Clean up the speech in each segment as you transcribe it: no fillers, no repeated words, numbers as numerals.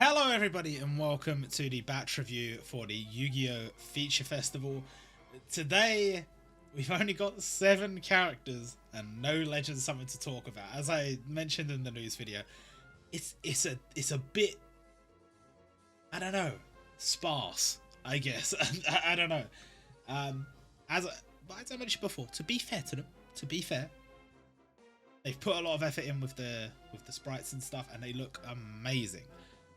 Hello everybody and welcome to the batch review for the Yu-Gi-Oh! Feature Festival. Today we've only got 7 characters and no legend summon to talk about. As I mentioned in the news video, it's a bit, I don't know, sparse, I guess. I don't know. As I mentioned before, to be fair to them, they've put a lot of effort in with the sprites and stuff, and they look amazing.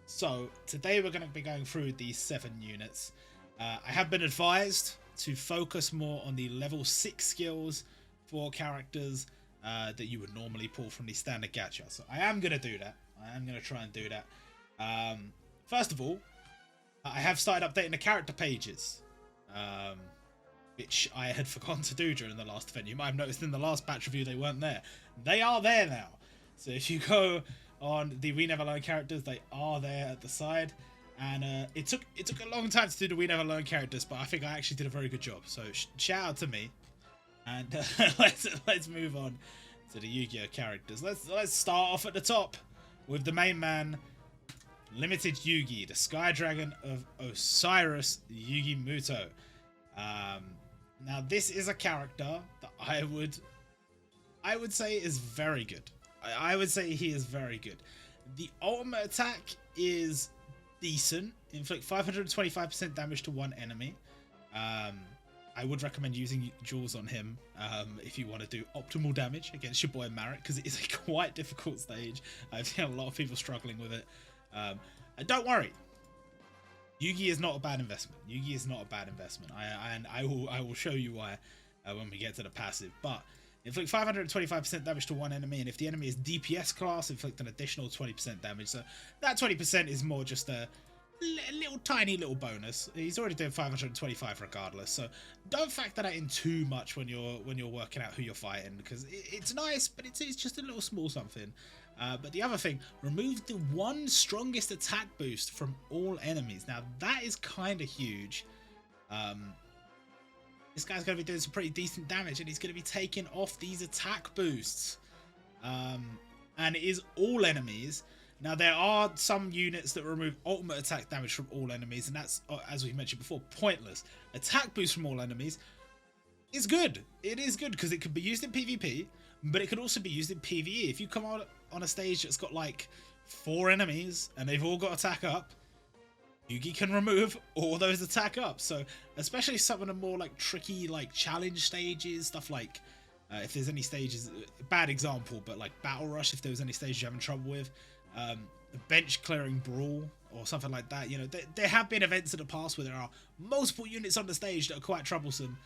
So today we're going to be going through these 7 units. I have been advised to focus more on the level 6 skills for characters that you would normally pull from the standard gacha. So I am going to do that. I am going to try and do that. First of all, I have started updating the character pages, which I had forgotten to do during the last event. You might have noticed in the last batch review they weren't there. They are there now. So if you go on the We Never Learn characters, they are there at the side, and it took a long time to do the We Never Learn characters, but I think I actually did a very good job. So shout out to me, and let's move on to the Yu-Gi-Oh characters. Let's start off at the top with the main man, Limited Yugi, the Sky Dragon of Osiris Yugi Muto. Now this is a character that I would say is very good. I would say he is very good. The ultimate attack is decent. Inflict 525% damage to one enemy. I would recommend using jewels on him if you want to do optimal damage against your boy Marik, because it is a quite difficult stage. I've seen a lot of people struggling with it. And don't worry, Yugi is not a bad investment. Yugi is not a bad investment. I will show you why when we get to the passive. But inflict 525% damage to one enemy, and if the enemy is DPS class, inflict an additional 20% damage. So that 20% is more just a little tiny little bonus. He's already doing 525 regardless, so don't factor that in too much when you're working out who you're fighting, because it's nice, but it's just a little small something. But the other thing, remove the one strongest attack boost from all enemies. Now that is kind of huge. This guy's going to be doing some pretty decent damage, and he's going to be taking off these attack boosts. And it is all enemies. Now, there are some units that remove ultimate attack damage from all enemies, and that's, as we mentioned before, pointless. Attack boost from all enemies is good. It is good because it can be used in PvP, but it can also be used in PvE. If you come out on a stage that's got like 4 enemies and they've all got attack up, Yugi can remove all those attack ups. So especially some of the more like tricky like challenge stages, stuff like if there's any stages, bad example, but like Battle Rush, if there was any stage you're having trouble with, the bench clearing brawl or something like that, you know, there have been events in the past where there are multiple units on the stage that are quite troublesome.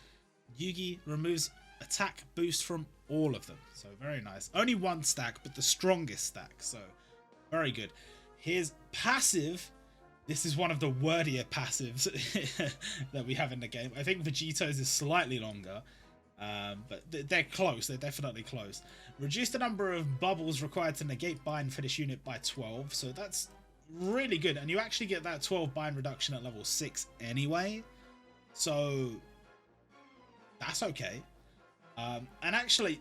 Yugi removes attack boost from all of them, so very nice. Only 1 stack, but the strongest stack, so very good. His passive, this is one of the wordier passives that we have in the game. I think Vegeto's is slightly longer, but they're close. They're definitely close. Reduce the number of bubbles required to negate bind for this unit by 12. So that's really good. And you actually get that 12 bind reduction at level 6 anyway. So that's okay. And actually,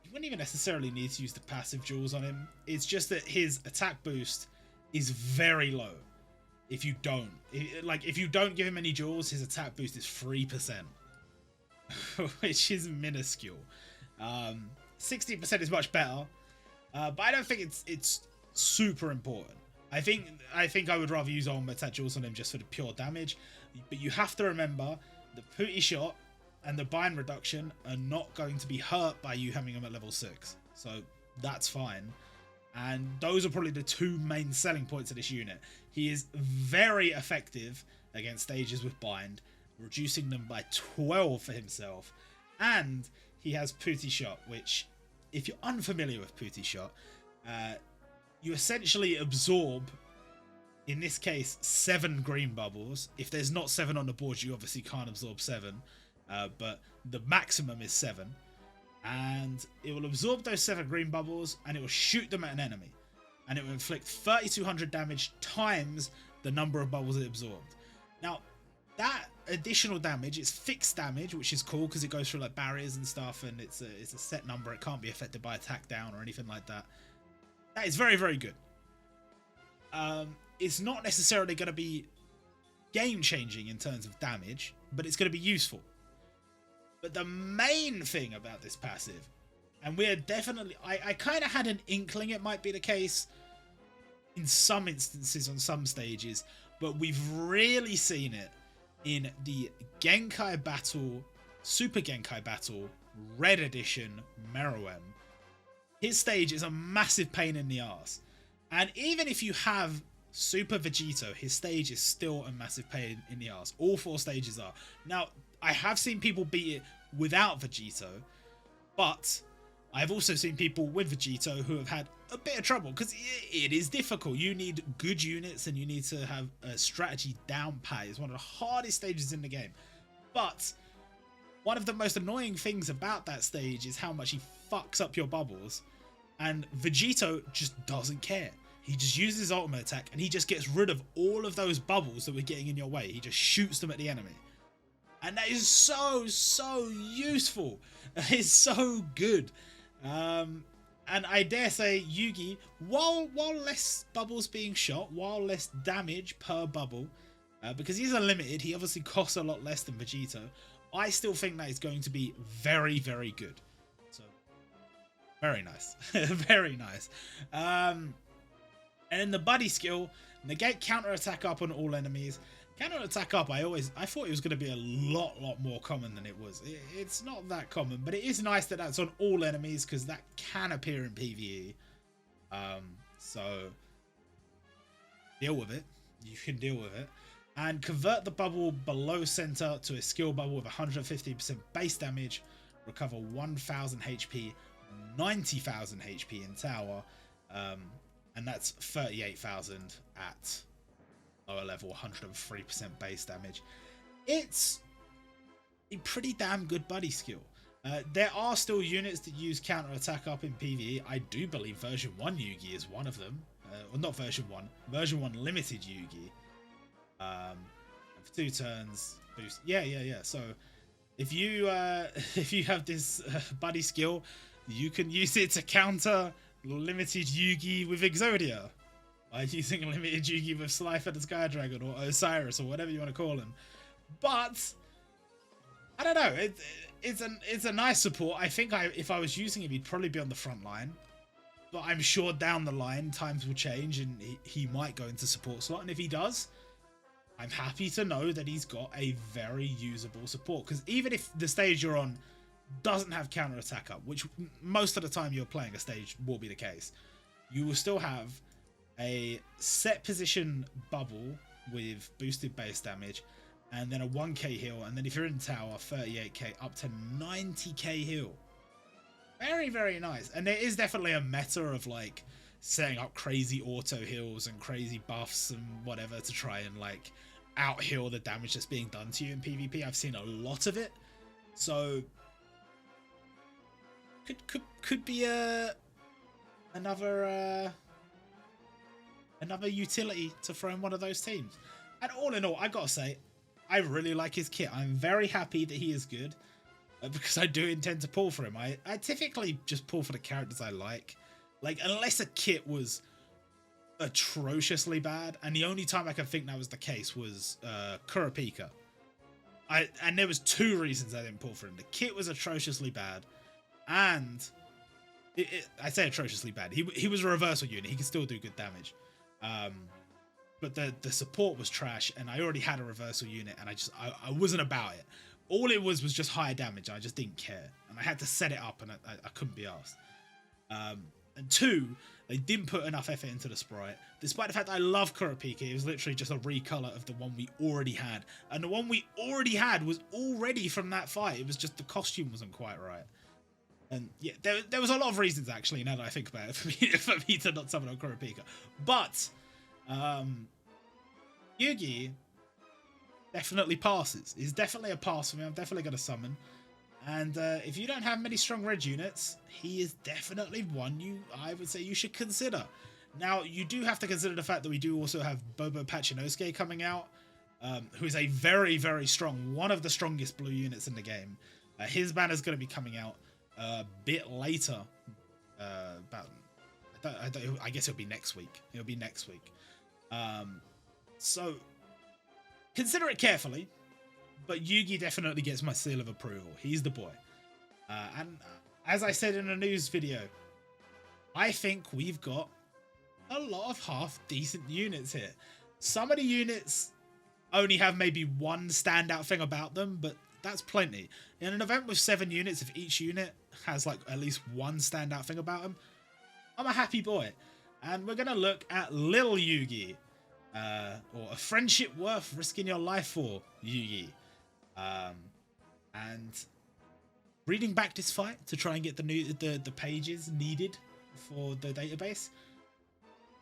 you wouldn't even necessarily need to use the passive jewels on him. It's just that his attack boost is very low. If you don't, if you don't give him any jewels, his attack boost is 3%, which is minuscule. 60% is much better, but I don't think it's super important. I think I would rather use ultimate attack jewels on him just for the pure damage. But you have to remember the Pooty shot and the bind reduction are not going to be hurt by you having him at level 6, so that's fine. And those are probably the 2 main selling points of this unit. He is very effective against stages with bind, reducing them by 12 for himself. And he has Pooty Shot, which, if you're unfamiliar with Pooty Shot, you essentially absorb, in this case, 7 green bubbles. If there's not 7 on the board, you obviously can't absorb 7, but the maximum is 7. And it will absorb those 7 green bubbles, and it will shoot them at an enemy, and it will inflict 3200 damage times the number of bubbles it absorbed. Now that additional damage, it's fixed damage, which is cool because it goes through like barriers and stuff, and it's a set number. It can't be affected by attack down or anything like that. That is very, very good. it's not necessarily going to be game-changing in terms of damage, but it's going to be useful. But the main thing about this passive, and we're definitely... I kind of had an inkling it might be the case in some instances on some stages, but we've really seen it in the Genkai Battle, Super Genkai Battle, Red Edition, Meruem. His stage is a massive pain in the ass. And even if you have Super Vegito, his stage is still a massive pain in the ass. All 4 stages are. Now, I have seen people beat it without Vegito, but I've also seen people with Vegito who have had a bit of trouble because it is difficult. You need good units and you need to have a strategy down pat. It's one of the hardest stages in the game. But one of the most annoying things about that stage is how much he fucks up your bubbles, and Vegito just doesn't care. He just uses his ultimate attack and he just gets rid of all of those bubbles that were getting in your way. He just shoots them at the enemy. And that is so useful. It's so good. And I dare say Yugi, while less bubbles being shot, while less damage per bubble, because he's unlimited, he obviously costs a lot less than Vegito. I still think that is going to be very good. So, very nice. Very nice. And in the buddy skill, negate counter attack up on all enemies. Counter attack up, I thought it was going to be a lot more common than it was. It's not that common, but it is nice that that's on all enemies because that can appear in PvE. So deal with it. You can deal with it. And convert the bubble below center to a skill bubble with 150% base damage. Recover 1000 HP, 90,000 HP in tower. And that's 38,000 at lower level, 103% base damage. It's a pretty damn good buddy skill. There are still units that use counter attack up in PvE. I do believe version 1 Yugi is one of them. Well, not version 1. Version 1 limited Yugi. For 2 turns boost. Yeah. So if you have this buddy skill, you can use it to counter limited Yugi with Exodia. By using a limited Yugi with Slifer the Sky Dragon or Osiris or whatever you want to call him. But I don't know. It's a nice support. I think if I was using him, he'd probably be on the front line. But I'm sure down the line times will change and he might go into support slot. And if he does, I'm happy to know that he's got a very usable support. Because even if the stage you're on doesn't have counter attack up, which most of the time you're playing a stage will be the case, you will still have a set position bubble with boosted base damage and then a 1k heal, and then if you're in tower, 38k up to 90k heal. Very nice. And there is definitely a meta of like setting up crazy auto heals and crazy buffs and whatever to try and like out heal the damage that's being done to you in PvP. I've seen a lot of it, so could be another utility to throw in one of those teams. And all in all, I gotta say, I really like his kit. I'm very happy that he is good because I do intend to pull for him. I typically just pull for the characters I like. Like, unless a kit was atrociously bad, and the only time I can think that was the case was Kurapika. And there was 2 reasons I didn't pull for him. The kit was atrociously bad, and I say atrociously bad. He was a reversal unit. He could still do good damage. But the support was trash, and I already had a reversal unit, and I wasn't about it. All it was just higher damage, and I just didn't care. And I had to set it up, and I couldn't be asked. And 2, they didn't put enough effort into the sprite. Despite the fact that I love Kurapika, it was literally just a recolor of the one we already had. And the one we already had was already from that fight. It was just the costume wasn't quite right. And yeah, there was a lot of reasons, actually, now that I think about it, for me to not summon on Kurapika. But Yugi definitely passes. He's definitely a pass for me. I'm definitely going to summon. And if you don't have many strong red units, he is definitely one I would say you should consider. Now, you do have to consider the fact that we do also have Bobo Pachinosuke coming out, who is a very strong, one of the strongest blue units in the game. His banner is going to be coming out a bit later. I guess it'll be next week. It'll be next week. So consider it carefully, but Yugi definitely gets my seal of approval. He's the boy. And as I said in a news video, I think we've got a lot of half decent units here. Some of the units only have maybe one standout thing about them, but that's plenty. In an event with 7 units, if each unit has like at least one standout thing about them, I'm a happy boy. And we're going to look at Lil Yugi, or a friendship worth risking your life for Yugi. And reading back this fight to try and get the pages needed for the database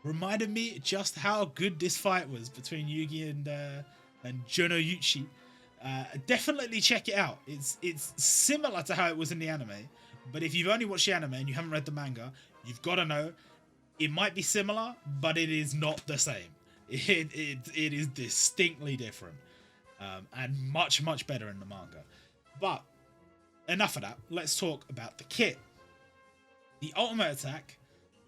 reminded me just how good this fight was between Yugi and Jonouchi. Definitely check it out. It's similar to how it was in the anime, but if you've only watched the anime and you haven't read the manga, you've got to know it might be similar, but it is not the same. It is distinctly different, and much better in the manga. But enough of that. Let's talk about the kit. The ultimate attack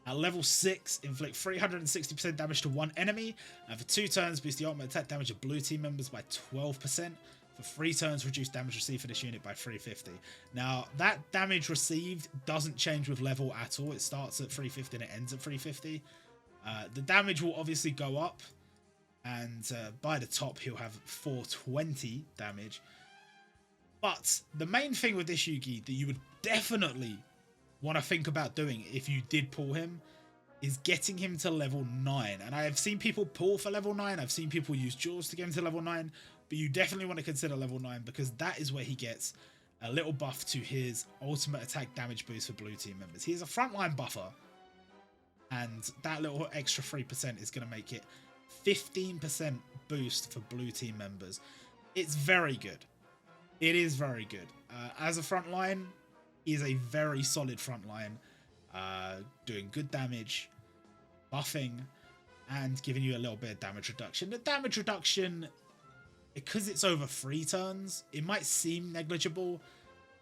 at level 6 inflict 360% damage to one enemy, and for 2 turns boost the ultimate attack damage of blue team members by 12%. For 3 turns reduce damage received for this unit by 350. Now that damage received doesn't change with level at all. It starts at 350 and it ends at 350. The damage will obviously go up, and by the top he'll have 420 damage. But the main thing with this Yugi that you would definitely want to think about doing if you did pull him is getting him to level 9. And I have seen people pull for level 9. I've seen people use jewels to get him to level 9. But you definitely want to consider level 9, because that is where he gets a little buff to his ultimate attack damage boost for blue team members. He is a frontline buffer, and that little extra 3% is going to make it 15% boost for blue team members. It's very good. It is very good. As a frontline, he is a very solid frontline, doing good damage, buffing, and giving you a little bit of damage reduction. The damage reduction, because it's over 3 turns, it might seem negligible,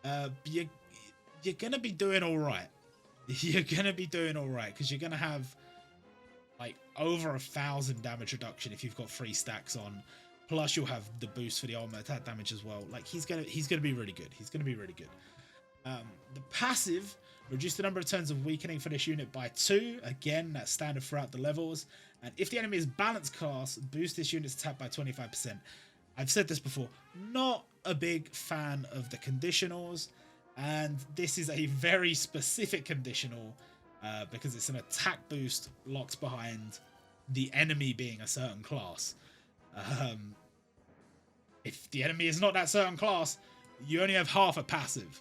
but you're going to be doing all right. You're going to be doing all right, because you're going to have like over 1,000 damage reduction if you've got 3 stacks on. Plus you'll have the boost for the ultimate attack damage as well. Like he's gonna be really good. He's gonna be really good. The passive, reduce the number of turns of weakening for this unit by 2. Again, that's standard throughout the levels. And if the enemy is balanced class, boost this unit's attack by 25%. I've said this before, not a big fan of the conditionals, and this is a very specific conditional, because it's an attack boost locked behind the enemy being a certain class. If the enemy is not that certain class, you only have half a passive.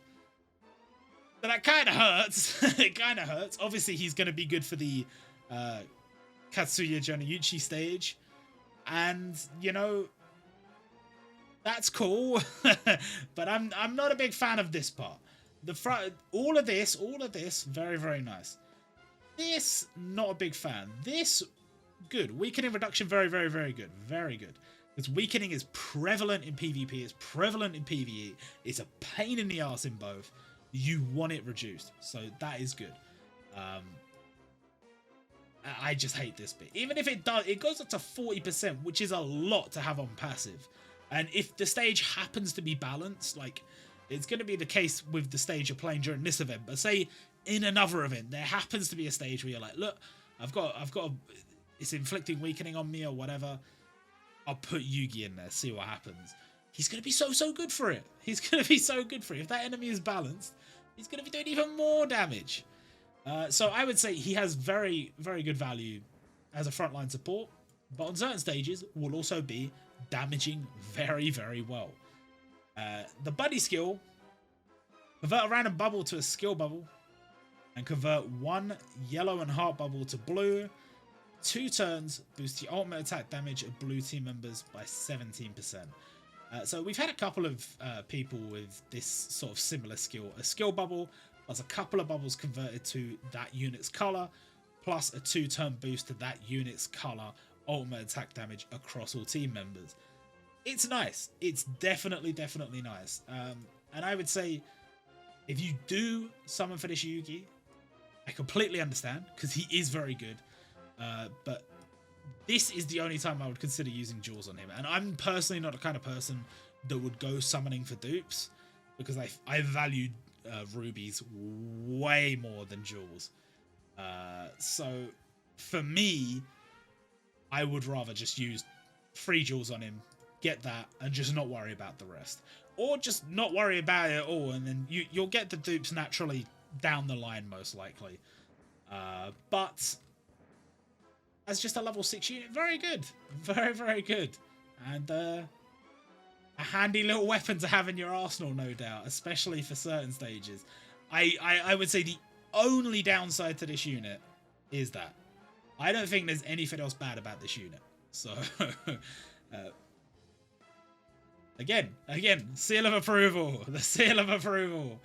So that kind of hurts. It kind of hurts. Obviously, he's going to be good for the Katsuya Jonouchi stage. And, you know, that's cool. But I'm not a big fan of this part. All of this, very nice. This, not a big fan. This, good. Weakening reduction, very good. Very good. Because weakening is prevalent in PvP, it's prevalent in PvE. It's a pain in the ass in both. You want it reduced. So that is good. I just hate this bit. Even if it does, it goes up to 40%, which is a lot to have on passive. And if the stage happens to be balanced, like it's going to be the case with the stage you're playing during this event. But say in another event, there happens to be a stage where you're like, look, I've got it's inflicting weakening on me or whatever. I'll put Yugi in there, see what happens. He's going to be so good for it. He's going to be so good for it. If that enemy is balanced, he's going to be doing even more damage. So I would say he has very good value as a frontline support, but on certain stages will also be damaging very well. The buddy skill, convert a random bubble to a skill bubble, and convert 1 yellow and heart bubble to blue. 2 turns, boost the ultimate attack damage of blue team members by 17%. So we've had a couple of people with this sort of similar skill. A skill bubble, plus a couple of bubbles converted to that unit's colour, plus a 2-turn boost to that unit's colour ultimate attack damage across all team members. It's nice. It's definitely nice. And I would say, if you do summon for this Yugi, I completely understand, because he is very good. But this is the only time I would consider using jewels on him. And I'm personally not the kind of person that would go summoning for dupes, because I value rubies way more than jewels. So for me, I would rather just use 3 jewels on him, get that, and just not worry about the rest. Or just not worry about it at all, and then you'll get the dupes naturally down the line, most likely. But as just a level 6 unit, very good. Very, very good. And a handy little weapon to have in your arsenal, no doubt, especially for certain stages. I would say the only downside to this unit is that I don't think there's anything else bad about this unit. So, again, seal of approval. The seal of approval.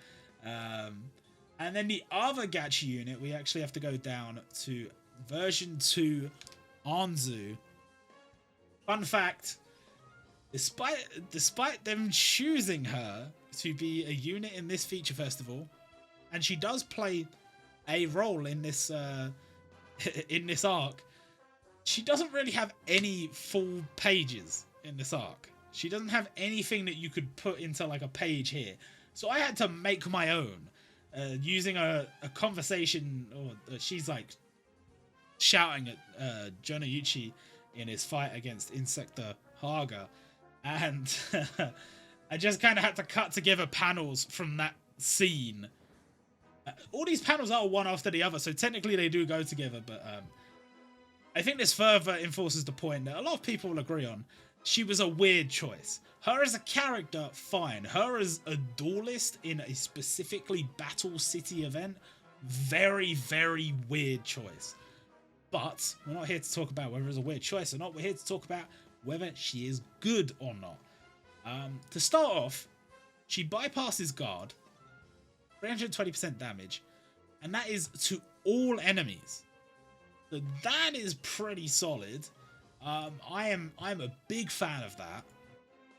And then the other gacha unit, we actually have to go down to version 2 Anzu. Fun fact, despite them choosing her to be a unit in this feature festival, and she does play a role in this in this arc, she doesn't really have any full pages in this arc. She doesn't have anything that you could put into like a page here. So I had to make my own using a conversation, or she's like shouting at Jonouchi in his fight against Insecta Haga, and I just kind of had to cut together panels from that scene. All these panels are one after the other, so technically they do go together, but I think this further enforces the point that a lot of people will agree on. She was a weird choice. Her as a character, fine. Her as a duelist in a specifically Battle City event, very, very weird choice. But we're not here to talk about whether it's a weird choice or not. We're here to talk about whether she is good or not. To start off, she bypasses guard, 320% damage, and that is to all enemies. So that is pretty solid. I'm a big fan of that.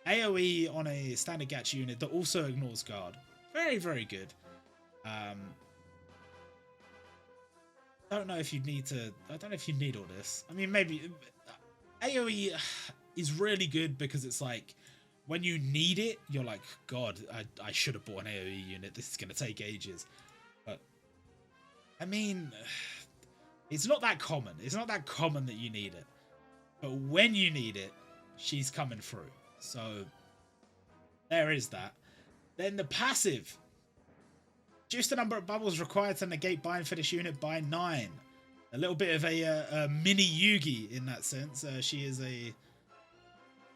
AoE on a standard gacha unit that also ignores guard. Very, very good. I don't know if you need all this. I mean, maybe AoE is really good because it's like when you need it, you're like, God, I should have bought an AoE unit. This is going to take ages. But I mean, it's not that common. It's not that common that you need it. But when you need it, she's coming through. So there is that. Then the passive. Reduce the number of bubbles required to negate bind for this unit by 9. A little bit of a mini Yugi in that sense. She is a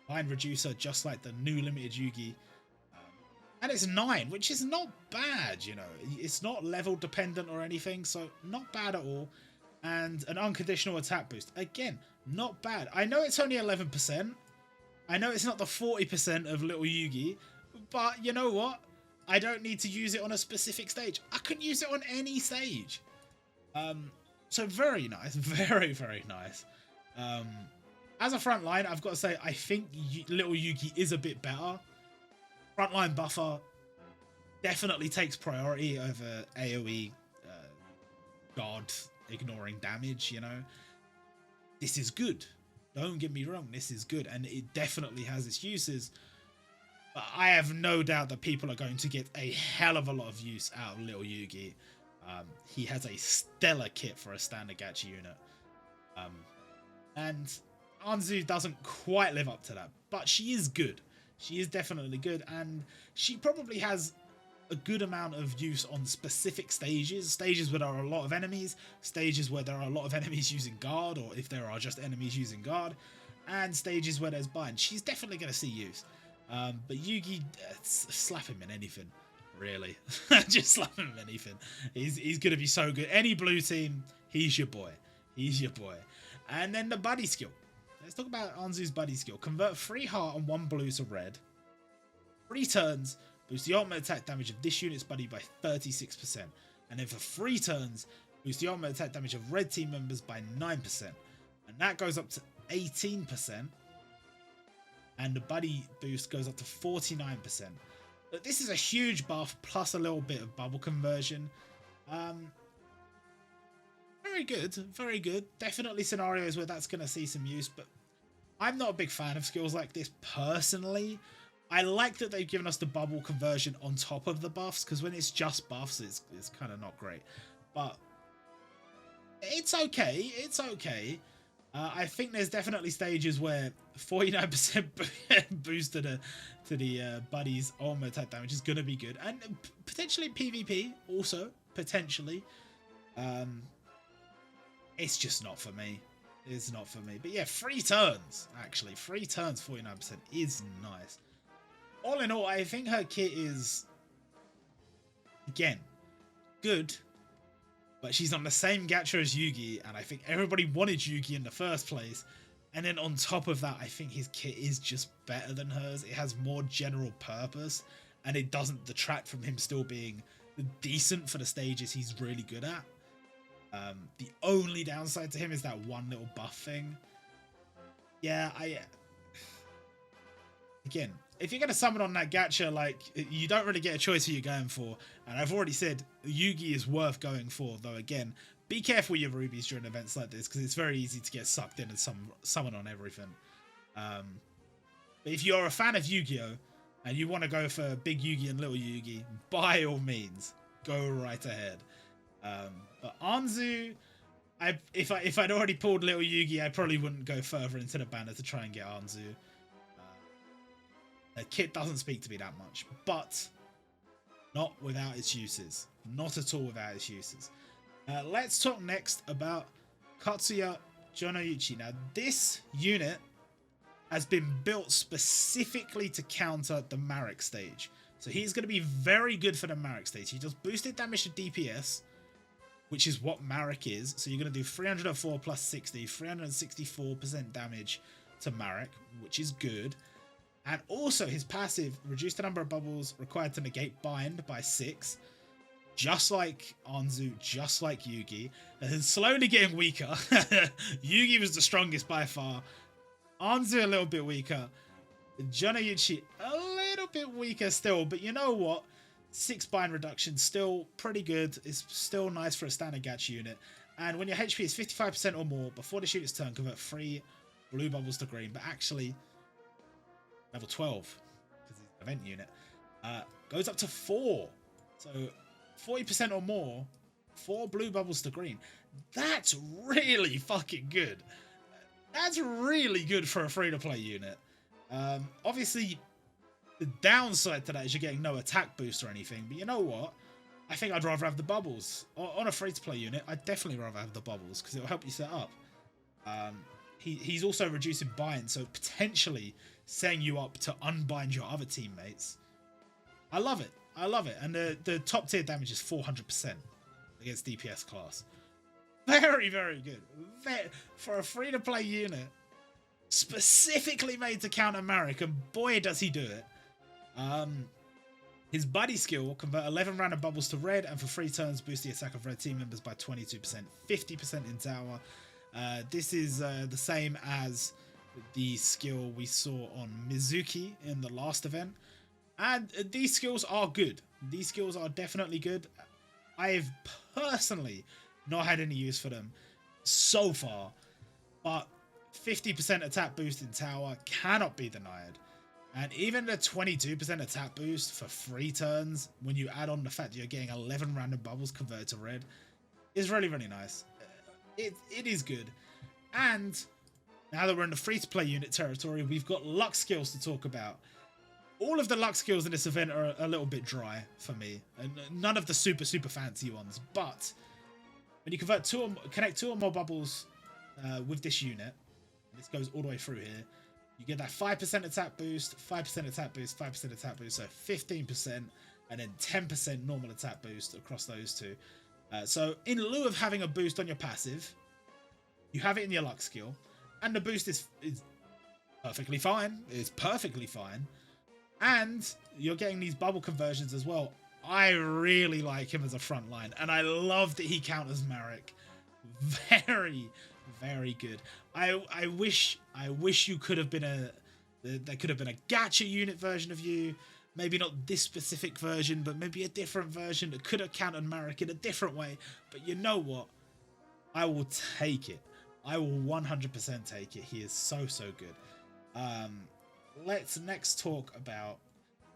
bind reducer just like the new limited Yugi. And it's 9, which is not bad, you know. It's not level dependent or anything, so not bad at all. And an unconditional attack boost. Again, not bad. I know it's only 11%. I know it's not the 40% of little Yugi, but you know what? I don't need to use it on a specific stage. I can use it on any stage. So very nice. Very, very nice. As a frontline, I've got to say, I think little Yugi is a bit better. Frontline buffer definitely takes priority over AoE guard ignoring damage, you know. This is good. Don't get me wrong, this is good, and it definitely has its uses. But I have no doubt that people are going to get a hell of a lot of use out of little Yugi. He has a stellar kit for a standard gacha unit. And Anzu doesn't quite live up to that, but she is good. She is definitely good, and she probably has a good amount of use on specific stages. Stages where there are a lot of enemies, stages where there are a lot of enemies using guard, or if there are just enemies using guard, and stages where there's bind. She's definitely going to see use. But Yugi, slap him in anything, really. Just slap him in anything. He's going to be so good. Any blue team, he's your boy. He's your boy. And then the buddy skill. Let's talk about Anzu's buddy skill. Convert 3 heart and 1 blue to red. 3 turns. Boost the ultimate attack damage of this unit's buddy by 36%. And then for 3 turns, boost the ultimate attack damage of red team members by 9%. And that goes up to 18%. And the buddy boost goes up to 49%. But this is a huge buff, plus a little bit of bubble conversion. Very very good, very good. Definitely scenarios where that's going to see some use, but I'm not a big fan of skills like this personally. I like that they've given us the bubble conversion on top of the buffs, because when it's just buffs, it's kind of not great. But it's okay. It's okay. I think there's definitely stages where 49% boost to the buddy's armor attack damage is going to be good. And potentially PvP also, potentially. It's just not for me. It's not for me. But yeah, 3 turns, actually. 3 turns, 49% is nice. All in all, I think her kit is, again, good. But she's on the same gacha as Yugi, and I think everybody wanted Yugi in the first place. And then on top of that, I think his kit is just better than hers. It has more general purpose, and it doesn't detract from him still being decent for the stages he's really good at. The only downside to him is that one little buff thing. Yeah, again, if you're going to summon on that gacha, like, you don't really get a choice who you're going for. And I've already said Yugi is worth going for, though, again, be careful with your rubies during events like this, because it's very easy to get sucked in and summon on everything. But if you're a fan of Yu-Gi-Oh! And you want to go for big Yugi and little Yugi, by all means, go right ahead. But Anzu, if I'd already pulled little Yugi, I probably wouldn't go further into the banner to try and get Anzu. The kit doesn't speak to me that much, but not without its uses. Not at all without its uses. Let's talk next about Katsuya Jonouchi. Now, this unit has been built specifically to counter the Marek stage. So he's going to be very good for the Marek stage. He does boosted damage to DPS, which is what Marek is. So you're going to do 304 plus 60, 364% damage to Marek, which is good. And also his passive, reduce the number of bubbles required to negate bind by 6. Just like Anzu, just like Yugi. And then slowly getting weaker. Yugi was the strongest by far. Anzu a little bit weaker. Jonouchi a little bit weaker still. But you know what? 6 bind reduction, still pretty good. It's still nice for a standard gacha unit. And when your HP is 55% or more, before the unit's turn, convert 3 blue bubbles to green. But actually, level 12, because it's an event unit, goes up to 4. So 40% or more, 4 blue bubbles to green. That's really fucking good. That's really good for a free-to-play unit. Obviously, the downside to that is you're getting no attack boost or anything. But you know what? I think I'd rather have the bubbles. On a free-to-play unit, I'd definitely rather have the bubbles, because it'll help you set up. He's also reducing bind, so potentially setting you up to unbind your other teammates. I love it. I love it. And the top tier damage is 400% against DPS class. Very, very good. For a free-to-play unit, specifically made to counter Marek, and boy does he do it. His buddy skill will convert 11 random bubbles to red, and for 3 turns boost the attack of red team members by 22%, 50% in tower. This is the same as the skill we saw on Mizuki in the last event. And these skills are good. These skills are definitely good. I've personally not had any use for them so far, but 50% attack boost in tower cannot be denied. And even the 22% attack boost for 3 turns, when you add on the fact that you're getting 11 random bubbles converted to red, is really, really nice. It is good. And now that we're in the free-to-play unit territory, we've got luck skills to talk about. All of the luck skills in this event are a little bit dry for me, and none of the super fancy ones. But when you connect 2 or more bubbles with this unit, this goes all the way through here, you get that 5% attack boost, 5% attack boost, 5% attack boost, so 15%, and then 10% normal attack boost across those 2. So in lieu of having a boost on your passive, you have it in your luck skill, and the boost is perfectly fine. It's perfectly fine. And you're getting these bubble conversions as well. I really like him as a front line, and I love that he counters Marek. Very, very good. I wish you could have been there could have been a gacha unit version of you. Maybe not this specific version, but maybe a different version that could have countered Marek in a different way. But you know what? I will take it. I will 100% take it. He is so, so good. Let's next talk about,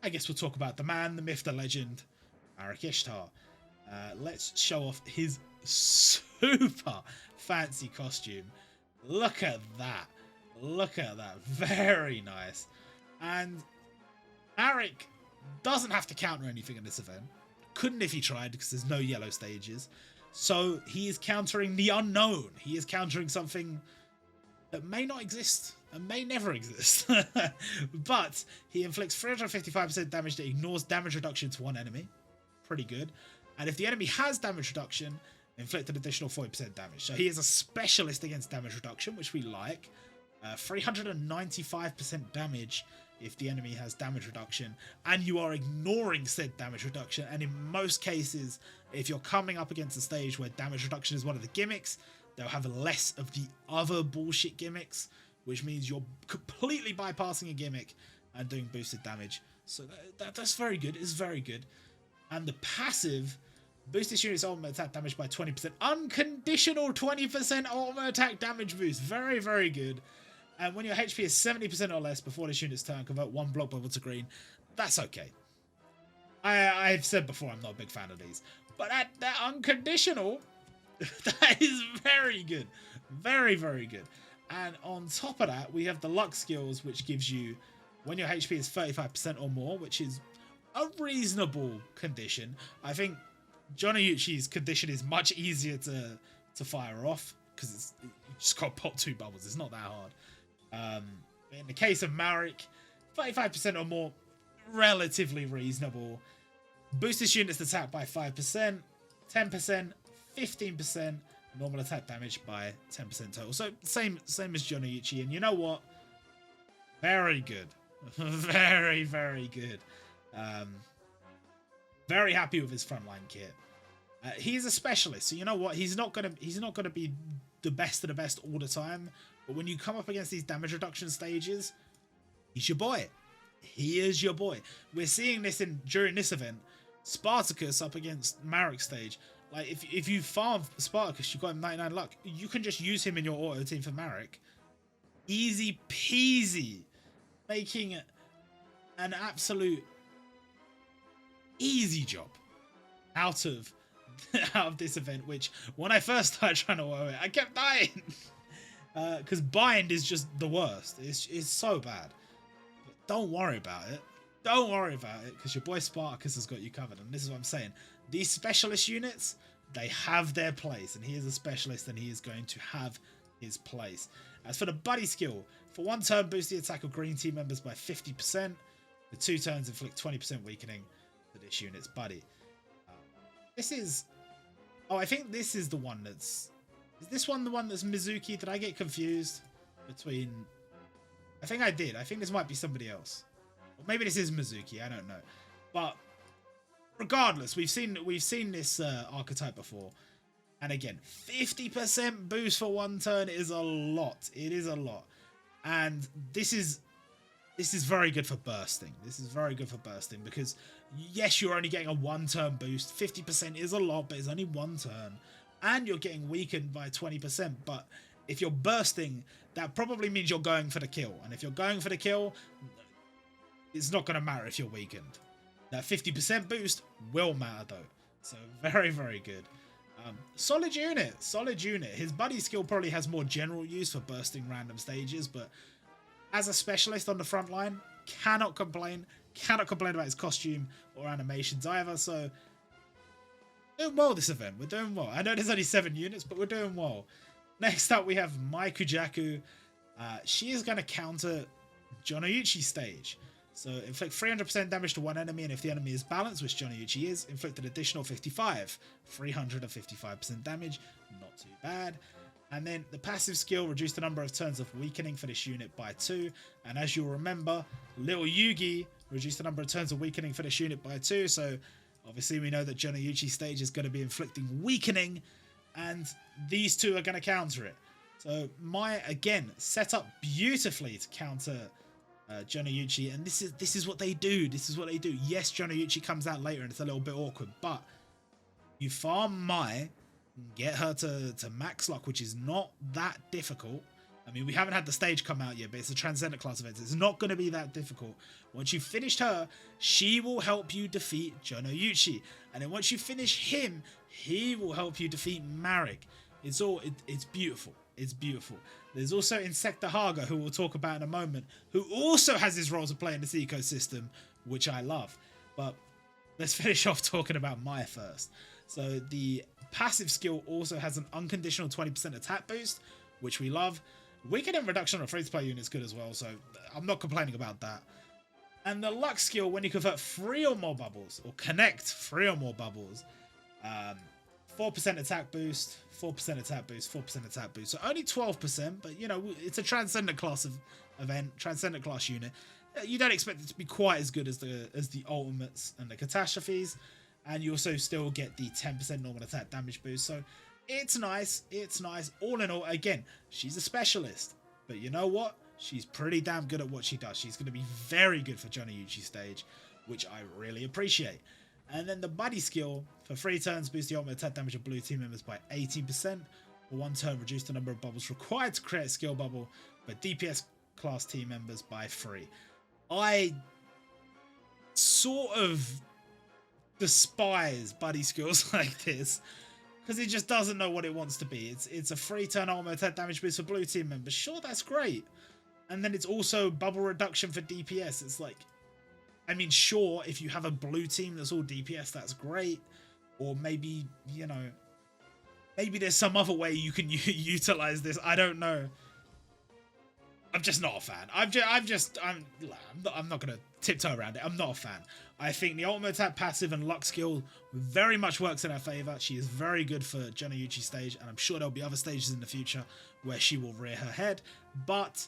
I guess we'll talk about the man, the myth, the legend, Arik Ishtar. Let's show off his super fancy costume. Look at that. Look at that. Very nice. And Arik doesn't have to counter anything in this event. Couldn't if he tried, because there's no yellow stages. So he is countering the unknown. He is countering something that may not exist and may never exist. But he inflicts 355% damage that ignores damage reduction to one enemy. Pretty good. And if the enemy has damage reduction, inflict an additional 40% damage. So he is a specialist against damage reduction, which we like. 395% damage if the enemy has damage reduction and you are ignoring said damage reduction. And in most cases, if you're coming up against a stage where damage reduction is one of the gimmicks, they'll have less of the other bullshit gimmicks, which means you're completely bypassing a gimmick and doing boosted damage. So that's very good. It's very good. And the passive boosts this unit's ultimate attack damage by 20%. Unconditional 20% ultimate attack damage boost. Very, very good. And when your HP is 70% or less before this unit's turn, convert one block bubble to green. That's okay. I've said before I'm not a big fan of these. But that unconditional, that is very good. Very, very good. And on top of that, we have the luck skills, which gives you, when your HP is 35% or more, which is a reasonable condition. I think Jonouchi's condition is much easier to fire off, because you just got to pop 2 bubbles. It's not that hard. In the case of Marik, 35% or more, relatively reasonable. Boost this unit's attack by 5%, 10%, 15%, normal attack damage by 10% total. So same as Jonouchi. And you know what? Very good. Very, very good. Very happy with his frontline kit. He's a specialist, so you know what? He's not gonna be the best of the best all the time. But when you come up against these damage reduction stages, he's your boy. He is your boy. We're seeing this during this event. Spartacus up against Marik stage. Like if you farm Spartacus, you got him 99 luck. You can just use him in your auto team for Marik. Easy peasy, making an absolute easy job out of this event. Which when I first started trying to work it, I kept dying. Because bind is just the worst. It's so bad. But don't worry about it. Don't worry about it, because your boy Spartacus has got you covered. And this is what I'm saying. These specialist units, they have their place. And he is a specialist, and he is going to have his place. As for the buddy skill, for 1 turn, boost the attack of green team members by 50%. For 2 turns, inflict 20% weakening to this unit's buddy. This is... Oh, I think this is the one that's... Is this one the one that's Mizuki? Did I get confused between... I think I did. I think this might be somebody else. Or maybe this is Mizuki. I don't know. But regardless, we've seen this archetype before. And again, 50% boost for 1 turn is a lot. It is a lot. And this is very good for bursting. This is very good for bursting because, yes, you're only getting a 1 turn boost. 50% is a lot, but it's only 1 turn. And you're getting weakened by 20%. But if you're bursting, that probably means you're going for the kill. And if you're going for the kill, it's not going to matter if you're weakened. That 50% boost will matter, though. So very, very good. Solid unit. Solid unit. His buddy skill probably has more general use for bursting random stages. But as a specialist on the front line, cannot complain. Cannot complain about his costume or animations either. So... doing well this event. We're doing well. I know there's only 7 units, but we're doing well. Next up, we have Mai Kujaku. She is going to counter Jonouchi's stage. So inflict 300% damage to one enemy, and if the enemy is balanced, which Jonouchi is, inflict an additional 355% damage. Not too bad. And then the passive skill, reduce the number of turns of weakening for this unit by 2. And as you'll remember, little Yugi reduced the number of turns of weakening for this unit by 2. So obviously we know that Jonouchi's stage is going to be inflicting weakening, and these two are going to counter it. So Mai, again, set up beautifully to counter Jonouchi, and this is what they do. This is what they do. Yes, Jonouchi comes out later and it's a little bit awkward, but you farm Mai, get her to max luck, which is not that difficult. I mean, we haven't had the stage come out yet, but it's a Transcendent class event. So it's not going to be that difficult. Once you've finished her, she will help you defeat Jonouchi. And then once you finish him, he will help you defeat Marek. It's beautiful. It's beautiful. There's also Insecta Haga, who we'll talk about in a moment, who also has his role to play in this ecosystem, which I love. But let's finish off talking about Mai first. So the passive skill also has an unconditional 20% attack boost, which we love. Weaken and reduction on free-to-play unit is good as well, so I'm not complaining about that. And the luck skill, when you convert 3 or more bubbles, or connect 3 or more bubbles, 4% attack boost, 4% attack boost, 4% attack boost. So only 12%, but you know, it's a Transcendent class event, Transcendent class unit. You don't expect it to be quite as good as the ultimates and the catastrophes, and you also still get the 10% normal attack damage boost. So it's nice. It's nice. All in all, again, she's a specialist, but you know what? She's pretty damn good at what she does. She's going to be very good for Jonouchi stage, which I really appreciate. And then the buddy skill, for 3 turns, boost the ultimate attack damage of blue team members by 18%. For 1 turn, reduce the number of bubbles required to create a skill bubble, but DPS class team members by 3. I sort of despise buddy skills like this, because it just doesn't know what it wants to be. It's a 3-turn ultimate attack damage boost for blue team members. Sure, that's great. And then it's also bubble reduction for DPS. It's like, I mean, sure, if you have a blue team that's all DPS, that's great. Or maybe, you know, maybe there's some other way you can utilize this. I don't know. I'm just not a fan. I'm not going to tiptoe around it. I'm not a fan. I think the ultimate attack passive and luck skill very much works in her favor. She is very good for Jonouchi stage, and I'm sure there'll be other stages in the future where she will rear her head. But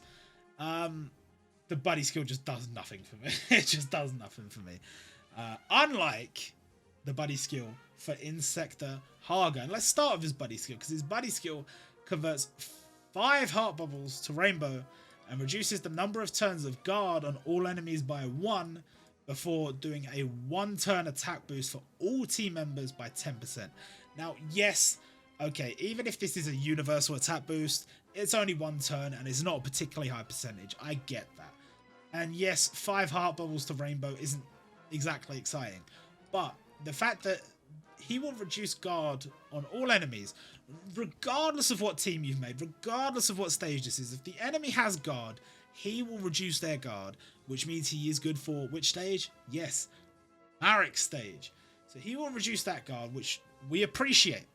the buddy skill just does nothing for me. It just does nothing for me. Unlike the buddy skill for Insecta Haga. And let's start with his buddy skill, because his buddy skill converts 5 heart bubbles to rainbow and reduces the number of turns of guard on all enemies by 1 before doing a 1-turn attack boost for all team members by 10%. Now, yes, okay, even if this is a universal attack boost, it's only 1 turn and it's not a particularly high percentage. I get that. And yes, 5 heart bubbles to rainbow isn't exactly exciting. But the fact that he will reduce guard on all enemies, regardless of what team you've made, regardless of what stage this is. If the enemy has guard, he will reduce their guard, which means he is good for which stage? Yes, Marek's stage. So he will reduce that guard, which we appreciate.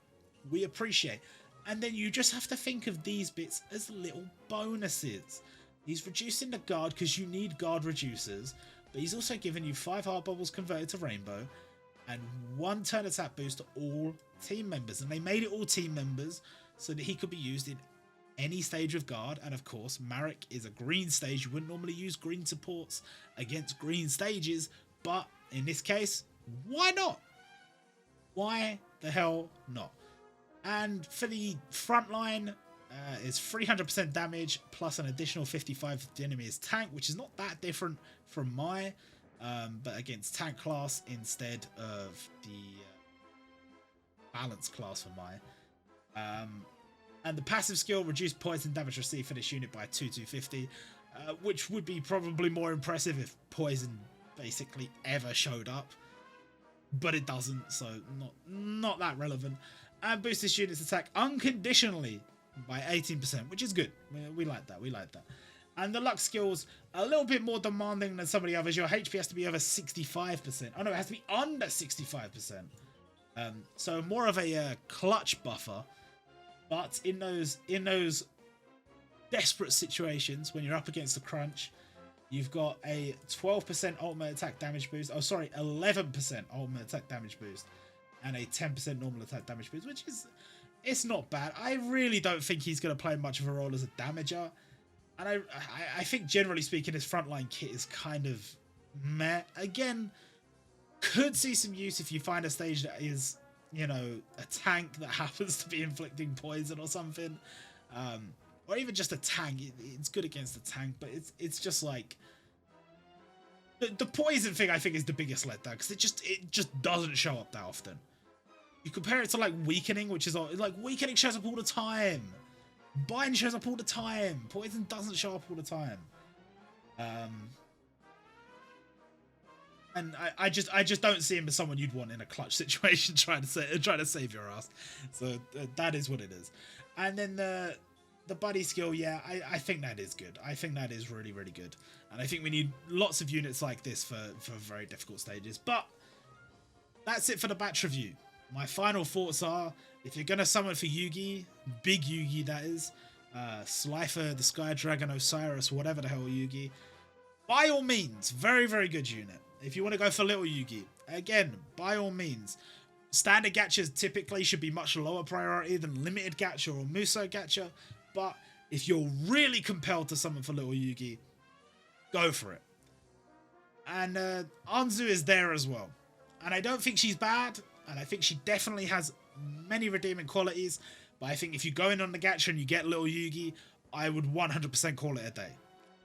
We appreciate. And then you just have to think of these bits as little bonuses. He's reducing the guard because you need guard reducers, but he's also giving you 5 heart bubbles converted to rainbow and 1 turn attack boost to all team members. And they made it all team members so that he could be used in any stage of guard. And of course, Marek is a green stage. You wouldn't normally use green supports against green stages, but in this case, why not? Why the hell not? And for the front line, it's 300% damage plus an additional 55 if the enemy is tank, which is not that different from Mai, but against tank class instead of the balance class for Mai. And the passive skill, reduced poison damage received for this unit by 250, which would be probably more impressive if poison basically ever showed up, but it doesn't, so not that relevant. And boost this unit's attack unconditionally by 18%, which is good. We like that. We like that. And the luck skill's a little bit more demanding than some of the others. Your HP has to be over 65%. Oh no, it has to be under 65%. So more of a clutch buffer. But in those desperate situations when you're up against the crunch, you've got a 12% ultimate attack damage boost. Oh, sorry, 11% ultimate attack damage boost. And a 10% normal attack damage boost, which is, it's not bad. I really don't think he's going to play much of a role as a damager. And I think generally speaking, his frontline kit is kind of meh. Again, could see some use if you find a stage that is, you know, a tank that happens to be inflicting poison or something. Or even just a tank. It's good against a tank, but it's just like... The poison thing, I think, is the biggest letdown, because it just doesn't show up that often. You compare it to like Weakening, which is like Weakening shows up all the time. Bind shows up all the time. Poison doesn't show up all the time. And I just don't see him as someone you'd want in a clutch situation trying to save your ass. So that is what it is. And then the buddy skill, yeah, I think that is good. I think that is really, really good. And I think we need lots of units like this for very difficult stages. But that's it for the batch review. My final thoughts are, if you're going to summon for Yugi, big Yugi that is, Slifer, the Sky Dragon, Osiris, whatever the hell Yugi, by all means, very, very good unit. If you want to go for little Yugi, again, by all means. Standard gachas typically should be much lower priority than limited gacha or Muso gacha, but if you're really compelled to summon for little Yugi, go for it. And Anzu is there as well. And I don't think she's bad, and I think she definitely has many redeeming qualities, but I think if you go in on the gacha and you get little Yugi, I would 100% call it a day.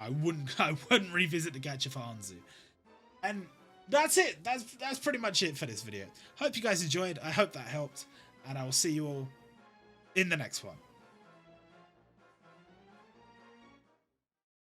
I wouldn't revisit the gacha for Anzu. And that's it. That's pretty much it for this video. Hope you guys enjoyed. I hope that helped, and I will see you all in the next one.